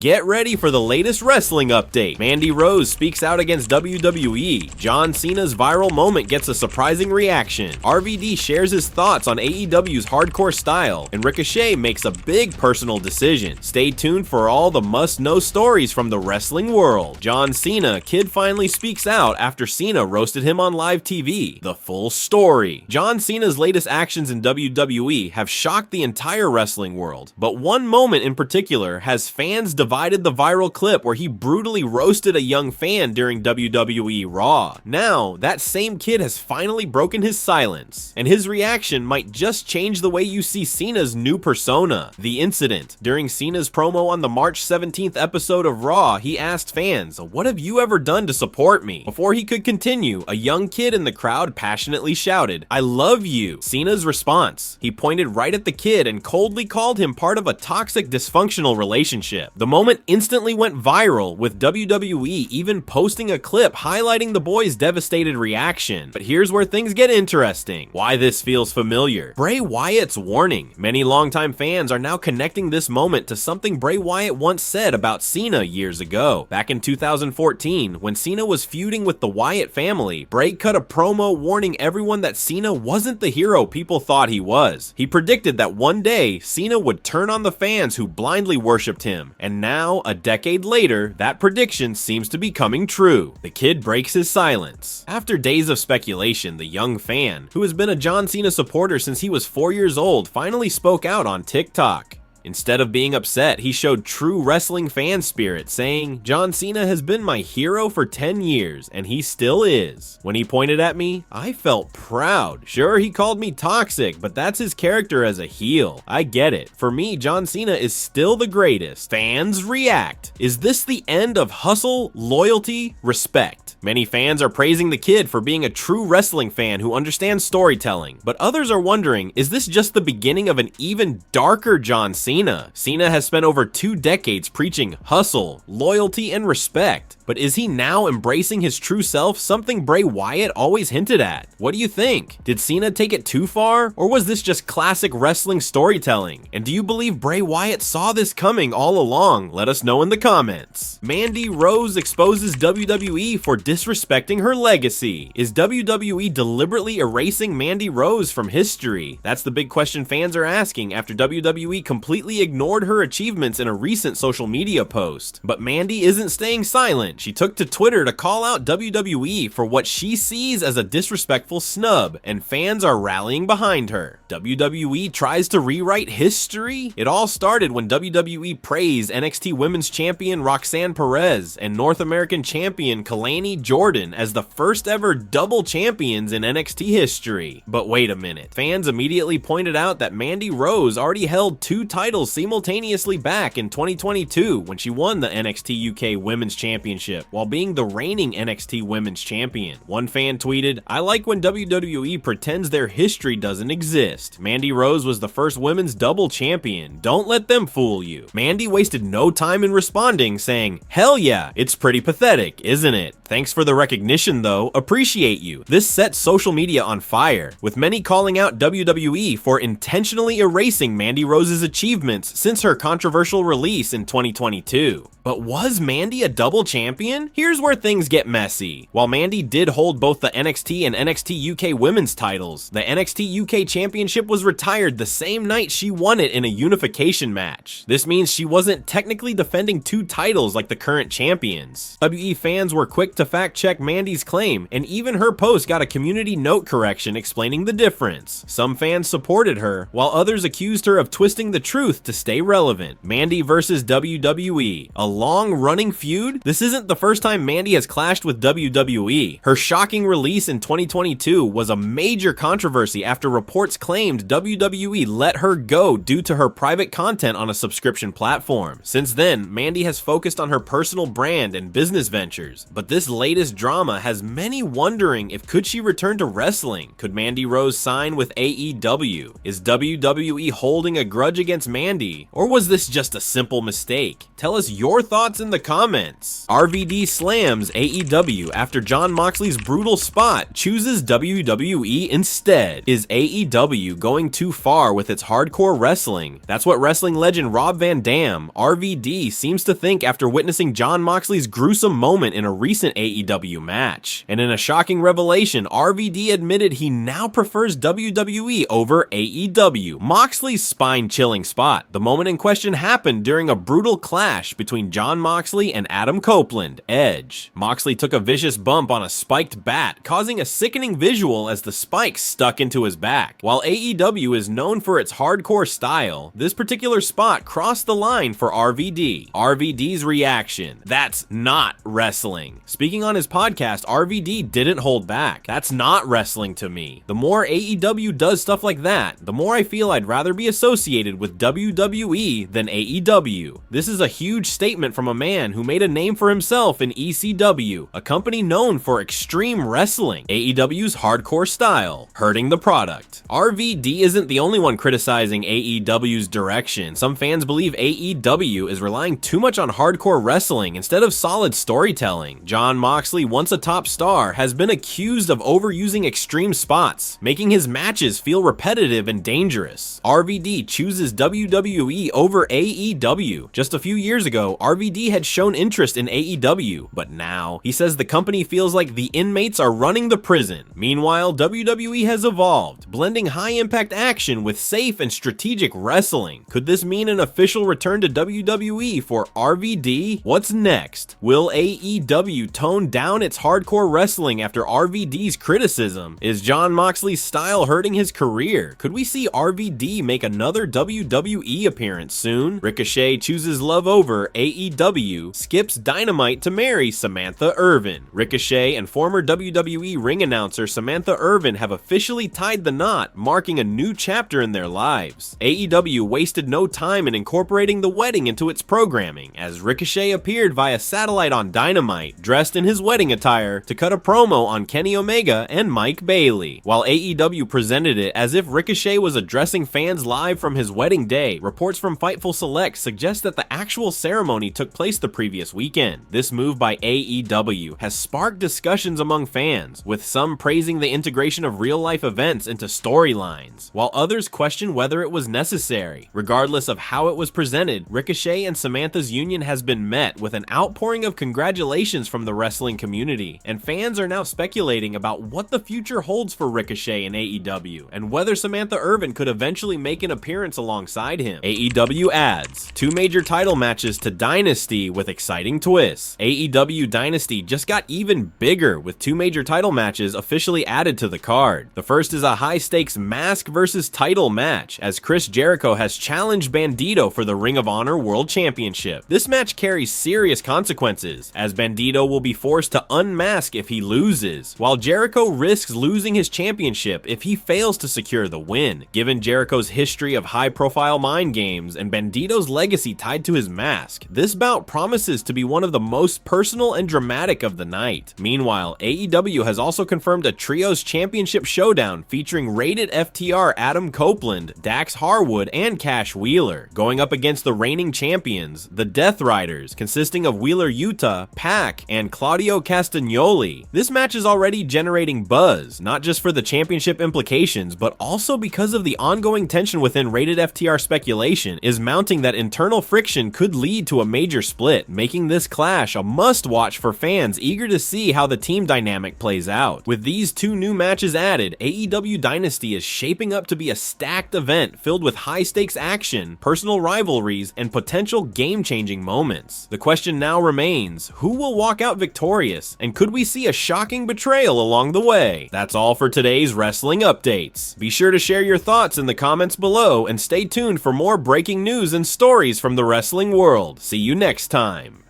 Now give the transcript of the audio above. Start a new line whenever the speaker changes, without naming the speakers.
Get ready for the latest wrestling update. Mandy Rose speaks out against WWE. John Cena's viral moment gets a surprising reaction. RVD shares his thoughts on AEW's hardcore style. And Ricochet makes a big personal decision. Stay tuned for all the must-know stories from the wrestling world. John Cena, kid finally speaks out after Cena roasted him on live TV. The full story. John Cena's latest actions in WWE have shocked the entire wrestling world. But one moment in particular has fans divided the viral clip where he brutally roasted a young fan during WWE Raw. Now, that same kid has finally broken his silence, and his reaction might just change the way you see Cena's new persona. The incident. During Cena's promo on the March 17th episode of Raw, he asked fans, "What have you ever done to support me?" Before he could continue, a young kid in the crowd passionately shouted, "I love you." Cena's response. He pointed right at the kid and coldly called him part of a toxic, dysfunctional relationship. The moment instantly went viral, with WWE even posting a clip highlighting the boy's devastated reaction. But here's where things get interesting. Why this feels familiar. Bray Wyatt's warning. Many longtime fans are now connecting this moment to something Bray Wyatt once said about Cena years ago. Back in 2014, when Cena was feuding with the Wyatt family, Bray cut a promo warning everyone that Cena wasn't the hero people thought he was. He predicted that one day, Cena would turn on the fans who blindly worshipped him, and now, a decade later, that prediction seems to be coming true. The kid breaks his silence. After days of speculation, the young fan, who has been a John Cena supporter since he was 4 years old, finally spoke out on TikTok. Instead of being upset, he showed true wrestling fan spirit, saying, "John Cena has been my hero for 10 years, and he still is. When he pointed at me, I felt proud. Sure, he called me toxic, but that's his character as a heel. I get it. For me, John Cena is still the greatest." Fans react. Is this the end of hustle, loyalty, respect? Many fans are praising the kid for being a true wrestling fan who understands storytelling, but others are wondering, is this just the beginning of an even darker John Cena? Cena has spent over 2 decades preaching hustle, loyalty, and respect, but is he now embracing his true self, something Bray Wyatt always hinted at? What do you think? Did Cena take it too far, or was this just classic wrestling storytelling? And do you believe Bray Wyatt saw this coming all along? Let us know in the comments. Mandy Rose exposes WWE for disrespecting her legacy. Is WWE deliberately erasing Mandy Rose from history? That's the big question fans are asking after WWE completely ignored her achievements in a recent social media post. But Mandy isn't staying silent. She took to Twitter to call out WWE for what she sees as a disrespectful snub, and fans are rallying behind her. WWE tries to rewrite history? It all started when WWE praised NXT Women's Champion Roxanne Perez and North American Champion Kalani Jordan as the first ever double champions in NXT history. But wait a minute. Fans immediately pointed out that Mandy Rose already held 2 titles simultaneously back in 2022 when she won the NXT UK Women's Championship while being the reigning NXT Women's Champion. One fan tweeted, "I like when WWE pretends their history doesn't exist. Mandy Rose was the first women's double champion. Don't let them fool you." Mandy wasted no time in responding, saying, "Hell yeah, it's pretty pathetic, isn't it? Thanks for the recognition though, appreciate you." This set social media on fire, with many calling out WWE for intentionally erasing Mandy Rose's achievements since her controversial release in 2022. But was Mandy a double champion? Here's where things get messy. While Mandy did hold both the NXT and NXT UK women's titles, the NXT UK championship was retired the same night she won it in a unification match. This means she wasn't technically defending 2 titles like the current champions. WWE fans were quick to fact check Mandy's claim, and even her post got a community note correction explaining the difference. Some fans supported her, while others accused her of twisting the truth to stay relevant. Mandy versus WWE. A long-running feud? This isn't the first time Mandy has clashed with WWE. Her shocking release in 2022 was a major controversy after reports claimed WWE let her go due to her private content on a subscription platform. Since then, Mandy has focused on her personal brand and business ventures, but this latest drama has many wondering if could she return to wrestling? Could Mandy Rose sign with AEW? Is WWE holding a grudge against Mandy? Or was this just a simple mistake? Tell us your your thoughts in the comments. RVD slams AEW after Jon Moxley's brutal spot, chooses WWE instead. Is AEW going too far with its hardcore wrestling? That's what wrestling legend Rob Van Dam, RVD, seems to think after witnessing Jon Moxley's gruesome moment in a recent AEW match. And in a shocking revelation, RVD admitted he now prefers WWE over AEW. Moxley's spine-chilling spot. The moment in question happened during a brutal clash between Jon Moxley and Adam Copeland, Edge. Moxley took a vicious bump on a spiked bat, causing a sickening visual as the spike stuck into his back. While AEW is known for its hardcore style, this particular spot crossed the line for RVD. RVD's reaction: that's not wrestling. Speaking on his podcast, RVD didn't hold back. That's not wrestling to me. The more AEW does stuff like that, the more I feel I'd rather be associated with WWE than AEW. This is a huge statement from a man who made a name for himself in ECW, a company known for extreme wrestling. AEW's hardcore style, hurting the product. RVD isn't the only one criticizing AEW's direction. Some fans believe AEW is relying too much on hardcore wrestling instead of solid storytelling. Jon Moxley, once a top star, has been accused of overusing extreme spots, making his matches feel repetitive and dangerous. RVD chooses WWE over AEW. Just a few years ago, RVD had shown interest in AEW, but now he says the company feels like the inmates are running the prison. Meanwhile, WWE has evolved, blending high-impact action with safe and strategic wrestling. Could this mean an official return to WWE for RVD? What's next? Will AEW tone down its hardcore wrestling after RVD's criticism? Is Jon Moxley's style hurting his career? Could we see RVD make another WWE appearance soon? Ricochet chooses love over AEW, skips Dynamite to marry Samantha Irvin. Ricochet and former WWE ring announcer Samantha Irvin have officially tied the knot, marking a new chapter in their lives. AEW wasted no time in incorporating the wedding into its programming, as Ricochet appeared via satellite on Dynamite, dressed in his wedding attire, to cut a promo on Kenny Omega and Mike Bailey. While AEW presented it as if Ricochet was addressing fans live from his wedding day, reports from Fightful Select suggest that the actual ceremony took place the previous weekend. This move by AEW has sparked discussions among fans, with some praising the integration of real-life events into storylines, while others question whether it was necessary. Regardless of how it was presented, Ricochet and Samantha's union has been met with an outpouring of congratulations from the wrestling community, and fans are now speculating about what the future holds for Ricochet and AEW, and whether Samantha Irvin could eventually make an appearance alongside him. AEW adds 2 major title matches to Dynasty with exciting twists. AEW Dynasty just got even bigger with 2 major title matches officially added to the card. The first is a high-stakes mask versus title match, as Chris Jericho has challenged Bandito for the Ring of Honor World Championship. This match carries serious consequences, as Bandito will be forced to unmask if he loses, while Jericho risks losing his championship if he fails to secure the win. Given Jericho's history of high-profile mind games and Bandito's legacy tied to his mask, this bout promises to be one of the most personal and dramatic of the night. Meanwhile, AEW has also confirmed a Trios Championship showdown featuring rated FTR Adam Copeland, Dax Harwood, and Cash Wheeler, going up against the reigning champions, the Death Riders, consisting of Wheeler Yuta, Pac, and Claudio Castagnoli. This match is already generating buzz, not just for the championship implications, but also because of the ongoing tension within rated FTR. Speculation is mounting that internal friction could lead to a major split, making this clash a must-watch for fans eager to see how the team dynamic plays out. With these 2 new matches added, AEW Dynasty is shaping up to be a stacked event filled with high-stakes action, personal rivalries, and potential game-changing moments. The question now remains, who will walk out victorious, and could we see a shocking betrayal along the way? That's all for today's wrestling updates. Be sure to share your thoughts in the comments below, and stay tuned for more breaking news and stories from the wrestling world. See you next time.